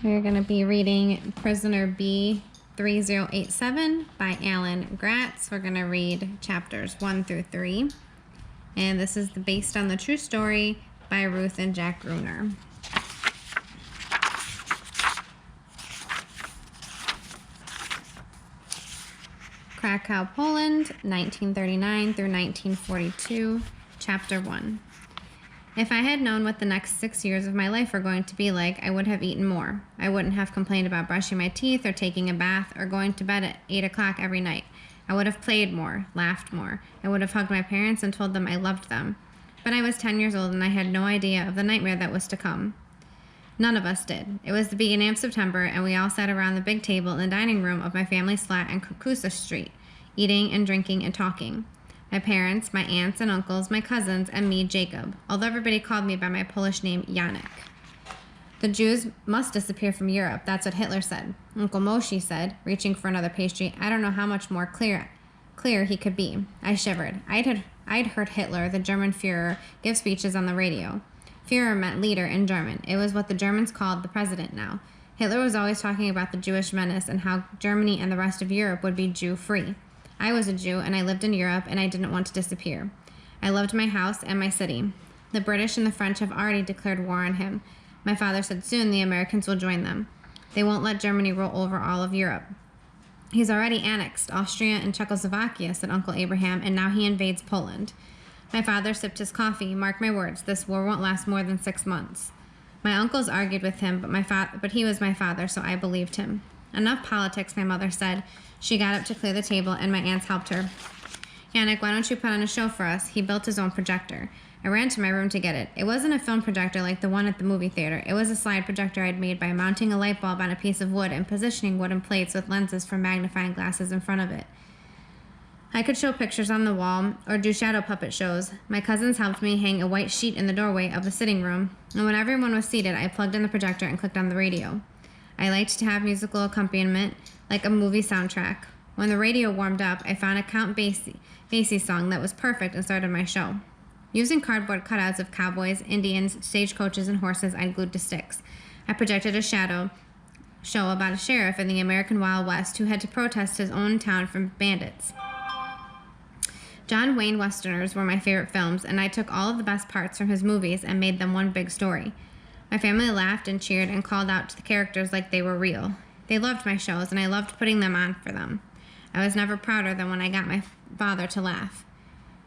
We're going to be reading Prisoner B-3087 by Alan Gratz. We're going to read chapters 1 through 3. And this is based on the true story by Ruth and Jack Gruner. Krakow, Poland, 1939 through 1942, Chapter 1. If I had known what the next 6 years of my life were going to be like, I would have eaten more. I wouldn't have complained about brushing my teeth or taking a bath or going to bed at 8 o'clock every night. I would have played more, laughed more. I would have hugged my parents and told them I loved them. But I was 10 years old and I had no idea of the nightmare that was to come. None of us did. It was the beginning of September and we all sat around the big table in the dining room of my family's flat on Kukusa Street, eating and drinking and talking. My parents, my aunts and uncles, my cousins, and me, Jacob, although everybody called me by my Polish name, Janek. The Jews must disappear from Europe, that's what Hitler said. Uncle Moshe said, reaching for another pastry. I don't know how much more clear he could be. I shivered. I'd heard Hitler, the German Führer, give speeches on the radio. Führer meant leader in German. It was what the Germans called the president now. Hitler was always talking about the Jewish menace and how Germany and the rest of Europe would be Jew-free. I was a Jew, and I lived in Europe, and I didn't want to disappear. I loved my house and my city. The British and the French have already declared war on him. My father said soon the Americans will join them. They won't let Germany roll over all of Europe. He's already annexed Austria and Czechoslovakia, said Uncle Abraham, and now he invades Poland. My father sipped his coffee. Mark my words, this war won't last more than 6 months. My uncles argued with him, but he was my father, so I believed him. Enough politics, my mother said. She got up to clear the table, and my aunts helped her. Janek, why don't you put on a show for us? He built his own projector. I ran to my room to get it. It wasn't a film projector like the one at the movie theater. It was a slide projector I'd made by mounting a light bulb on a piece of wood and positioning wooden plates with lenses for magnifying glasses in front of it. I could show pictures on the wall or do shadow puppet shows. My cousins helped me hang a white sheet in the doorway of the sitting room, and when everyone was seated, I plugged in the projector and clicked on the radio. I liked to have musical accompaniment, like a movie soundtrack. When the radio warmed up, I found a Count Basie song that was perfect and started my show. Using cardboard cutouts of cowboys, Indians, stagecoaches, and horses I'd glued to sticks, I projected a shadow show about a sheriff in the American Wild West who had to protest his own town from bandits. John Wayne Westerners were my favorite films, and I took all of the best parts from his movies and made them one big story. My family laughed and cheered and called out to the characters like they were real. They loved my shows, and I loved putting them on for them. I was never prouder than when I got my father to laugh.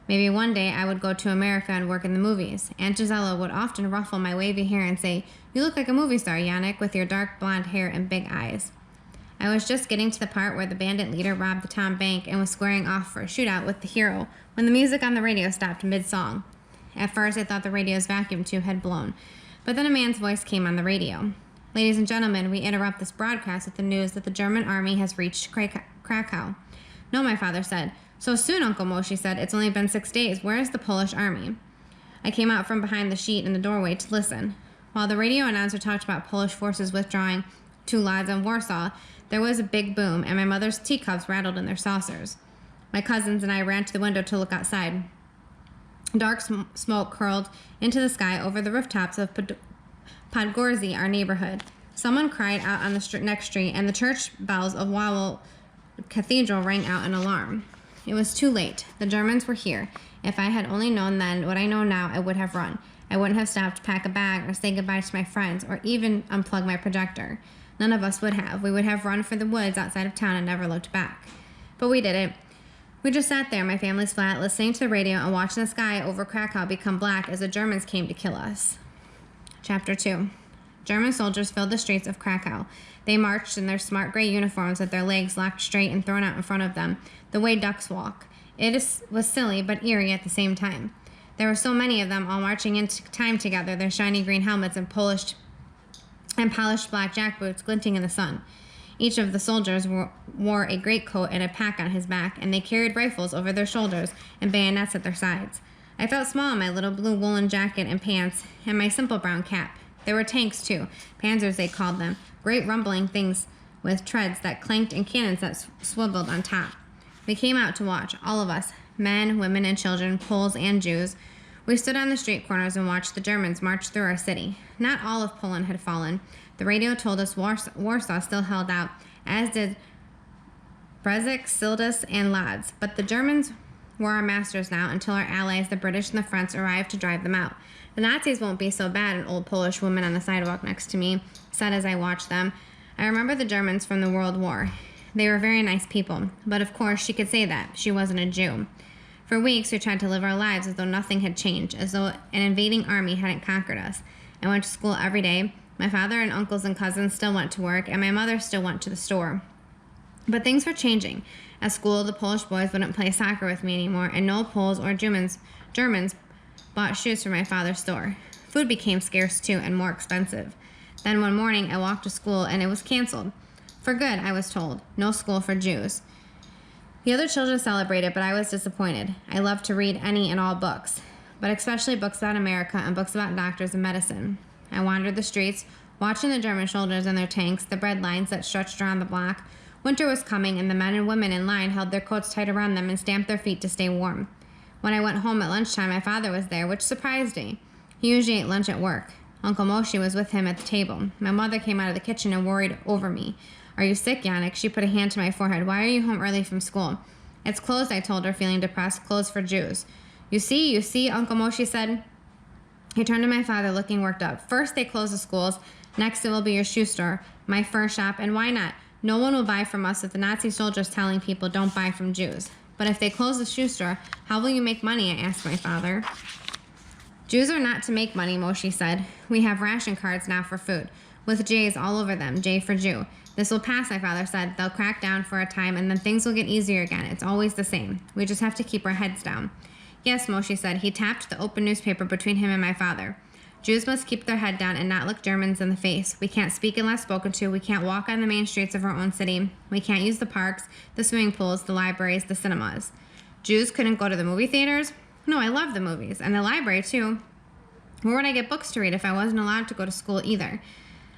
Maybe one day I would go to America and work in the movies. Aunt Gisela would often ruffle my wavy hair and say, "You look like a movie star, Janek, with your dark blonde hair and big eyes." I was just getting to the part where the bandit leader robbed the town bank and was squaring off for a shootout with the hero when the music on the radio stopped mid-song. At first I thought the radio's vacuum tube had blown, but then a man's voice came on the radio. "Ladies and gentlemen, we interrupt this broadcast with the news that the German army has reached Krakow." "No," my father said. "So soon," Uncle Moshe said. "It's only been 6 days. Where is the Polish army?" I came out from behind the sheet in the doorway to listen. While the radio announcer talked about Polish forces withdrawing to Lodz and Warsaw, there was a big boom, and my mother's teacups rattled in their saucers. My cousins and I ran to the window to look outside. Dark smoke curled into the sky over the rooftops of Podgorze, our neighborhood. Someone cried out on the next street, and the church bells of Wawel Cathedral rang out an alarm. It was too late. The Germans were here. If I had only known then what I know now, I would have run. I wouldn't have stopped to pack a bag or say goodbye to my friends or even unplug my projector. None of us would have. We would have run for the woods outside of town and never looked back. But we didn't. We just sat there, my family's flat, listening to the radio and watching the sky over Krakow become black as the Germans came to kill us. Chapter 2. German soldiers filled the streets of Krakow. They marched in their smart gray uniforms with their legs locked straight and thrown out in front of them, the way ducks walk. It was silly but eerie at the same time. There were so many of them all marching into time together, their shiny green helmets and polished black jackboots glinting in the sun. Each of the soldiers wore a greatcoat and a pack on his back, and they carried rifles over their shoulders and bayonets at their sides. I felt small in my little blue woolen jacket and pants and my simple brown cap. There were tanks, too, panzers they called them, great rumbling things with treads that clanked and cannons that swiveled on top. We came out to watch, all of us, men, women, and children, Poles and Jews. We stood on the street corners and watched the Germans march through our city. Not all of Poland had fallen. The radio told us Warsaw still held out, as did Brzezik, Sildus, and Lodz. But the Germans were our masters now until our allies, the British and the French, arrived to drive them out. The Nazis won't be so bad, an old Polish woman on the sidewalk next to me said as I watched them. I remember the Germans from the World War. They were very nice people, but of course she could say that. She wasn't a Jew. For weeks, we tried to live our lives as though nothing had changed, as though an invading army hadn't conquered us. I went to school every day. My father and uncles and cousins still went to work, and my mother still went to the store. But things were changing. At school, the Polish boys wouldn't play soccer with me anymore, and no Poles or Germans bought shoes from my father's store. Food became scarce, too, and more expensive. Then one morning, I walked to school, and it was canceled. For good, I was told. No school for Jews. The other children celebrated, but I was disappointed. I loved to read any and all books, but especially books about America and books about doctors and medicine. I wandered the streets, watching the German soldiers and their tanks, the bread lines that stretched around the block. Winter was coming, and the men and women in line held their coats tight around them and stamped their feet to stay warm. When I went home at lunchtime, my father was there, which surprised me. He usually ate lunch at work. Uncle Moshe was with him at the table. My mother came out of the kitchen and worried over me. Are you sick, Yannick? She put a hand to my forehead. Why are you home early from school? It's closed, I told her, feeling depressed. Closed for Jews. You see, Uncle Moshe said. He turned to my father, looking worked up. First, they close the schools. Next, it will be your shoe store, my fur shop, and why not? No one will buy from us if the Nazi soldiers telling people don't buy from Jews. But if they close the shoe store, how will you make money? I asked my father. Jews are not to make money, Moshe said. We have ration cards now for food, with J's all over them, J for Jew. This will pass, my father said. They'll crack down for a time, and then things will get easier again. It's always the same. We just have to keep our heads down. Yes, Moshe said. He tapped the open newspaper between him and my father. Jews must keep their head down and not look Germans in the face. We can't speak unless spoken to. We can't walk on the main streets of our own city. We can't use the parks, the swimming pools, the libraries, the cinemas. Jews couldn't go to the movie theaters? No, I love the movies, and the library, too. Where would I get books to read if I wasn't allowed to go to school either?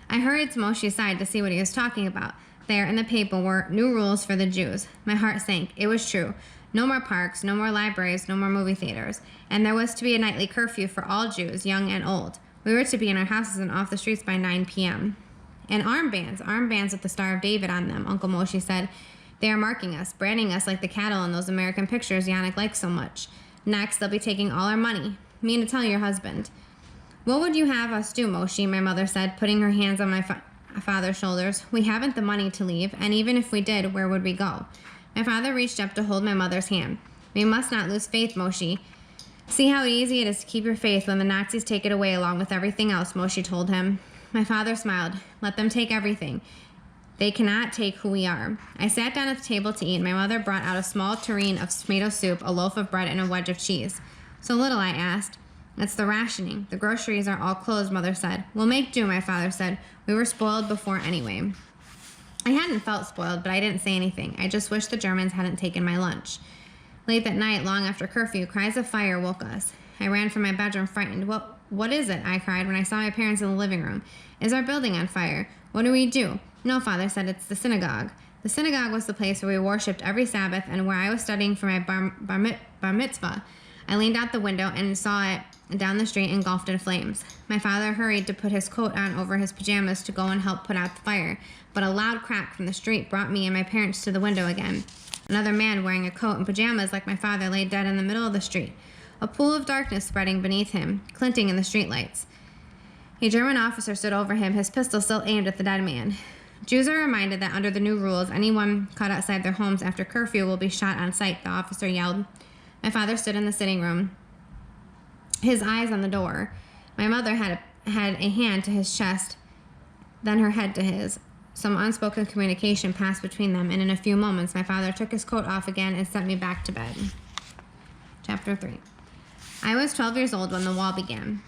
I hurried to Moshe's side to see what he was talking about. There in the paper were new rules for the Jews. My heart sank. It was true. No more parks, no more libraries, no more movie theaters. And there was to be a nightly curfew for all Jews, young and old. We were to be in our houses and off the streets by 9 p.m. And armbands with the Star of David on them, Uncle Moshe said. They are marking us, branding us like the cattle in those American pictures Yannick likes so much. Next, they'll be taking all our money. Mean to tell your husband. What would you have us do, Moshe? My mother said, putting her hands on my father's shoulders. We haven't the money to leave, and even if we did, where would we go? My father reached up to hold my mother's hand. We must not lose faith, Moshe. See how easy it is to keep your faith when the Nazis take it away along with everything else, Moshe told him. My father smiled. Let them take everything. They cannot take who we are. I sat down at the table to eat. My mother brought out a small tureen of tomato soup, a loaf of bread, and a wedge of cheese. So little, I asked. It's the rationing. The groceries are all closed, Mother said. We'll make do, my father said. We were spoiled before anyway. I hadn't felt spoiled, but I didn't say anything. I just wished the Germans hadn't taken my lunch. Late that night, long after curfew, cries of fire woke us. I ran from my bedroom frightened. What is it? I cried when I saw my parents in the living room. Is our building on fire? What do we do? No, Father said, it's the synagogue. The synagogue was the place where we worshipped every Sabbath and where I was studying for my bar mitzvah. I leaned out the window and saw it down the street engulfed in flames. My father hurried to put his coat on over his pajamas to go and help put out the fire, but a loud crack from the street brought me and my parents to the window again. Another man wearing a coat and pajamas like my father lay dead in the middle of the street, a pool of darkness spreading beneath him, glinting in the streetlights. A German officer stood over him, his pistol still aimed at the dead man. Jews are reminded that under the new rules, anyone caught outside their homes after curfew will be shot on sight, the officer yelled. My father stood in the sitting room, his eyes on the door. My mother had a hand to his chest, then her head to his. Some unspoken communication passed between them, and in a few moments my father took his coat off again and sent me back to bed. Chapter 3. I was 12 years old when the wall began.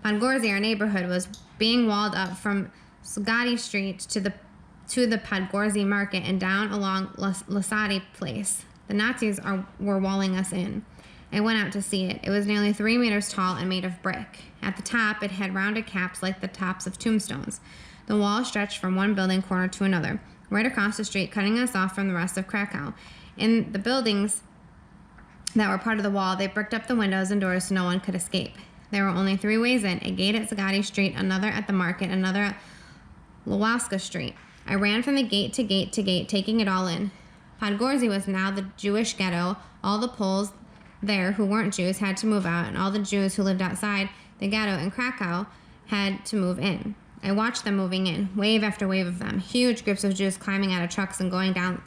Podgorze, our neighborhood, was being walled up from Sugati Street to the Podgorze Market and down along Lasati Place. The Nazis were walling us in. I went out to see it. It was nearly 3 meters tall and made of brick. At the top, it had rounded caps like the tops of tombstones. The wall stretched from one building corner to another, right across the street, cutting us off from the rest of Krakow. In the buildings that were part of the wall. They bricked up the windows and doors so no one could escape. There were only 3 ways in: a gate at Zagati Street, another at the market, another at Lwowska Street. I ran from the gate to gate to gate, taking it all in. Podgorze was now the Jewish ghetto. All the Poles there who weren't Jews had to move out, and all the Jews who lived outside the ghetto in Krakow had to move in. I watched them moving in, wave after wave of them, huge groups of Jews climbing out of trucks and going down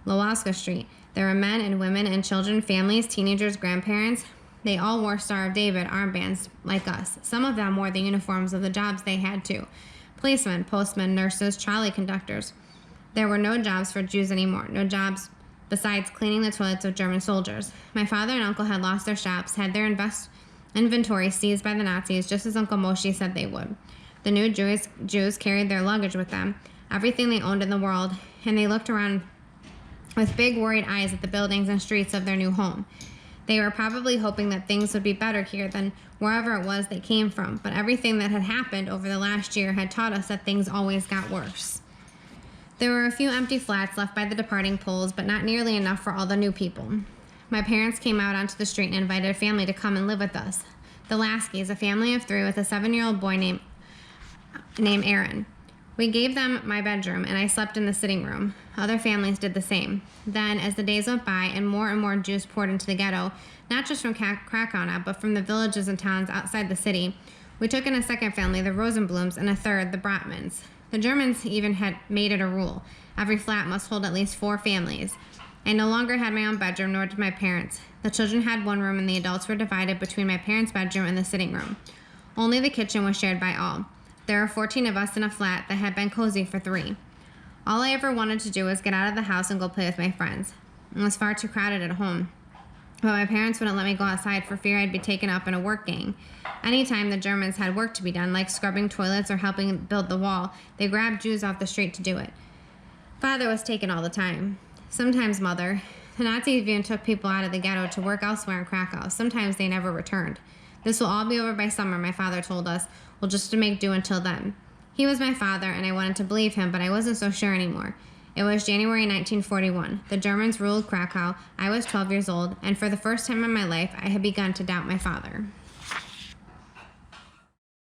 Lwowska Street. There were men and women and children, families, teenagers, grandparents. They all wore Star of David armbands like us. Some of them wore the uniforms of the jobs they had too: policemen, postmen, nurses, trolley conductors. There were no jobs for Jews anymore, no jobs besides cleaning the toilets of German soldiers. My father and uncle had lost their shops, had their inventory seized by the Nazis, just as Uncle Moshe said they would. The new Jews carried their luggage with them, everything they owned in the world, and they looked around with big worried eyes at the buildings and streets of their new home. They were probably hoping that things would be better here than wherever it was they came from, but everything that had happened over the last year had taught us that things always got worse. There were a few empty flats left by the departing Poles, but not nearly enough for all the new people. My parents came out onto the street and invited a family to come and live with us. The Laskys, a family of 3 with a 7-year-old boy named Aaron. We gave them my bedroom, and I slept in the sitting room. Other families did the same. Then, as the days went by and more Jews poured into the ghetto, not just from Krakow now, but from the villages and towns outside the city, we took in a second family, the Rosenblums, and a third, the Brotmans. The Germans even had made it a rule: every flat must hold at least 4 families. I no longer had my own bedroom, nor did my parents. The children had one room, and the adults were divided between my parents' bedroom and the sitting room. Only the kitchen was shared by all. There were 14 of us in a flat that had been cozy for 3. All I ever wanted to do was get out of the house and go play with my friends. It was far too crowded at home. But my parents wouldn't let me go outside for fear I'd be taken up in a work gang. Anytime the Germans had work to be done, like scrubbing toilets or helping build the wall, they grabbed Jews off the street to do it. Father was taken all the time. Sometimes Mother. The Nazis even took people out of the ghetto to work elsewhere in Krakow. Sometimes they never returned. This will all be over by summer, my father told us. Well, just to make do until then. He was my father, and I wanted to believe him, but I wasn't so sure anymore. It was January 1941. The Germans ruled Krakow. I was 12 years old, and for the first time in my life, I had begun to doubt my father.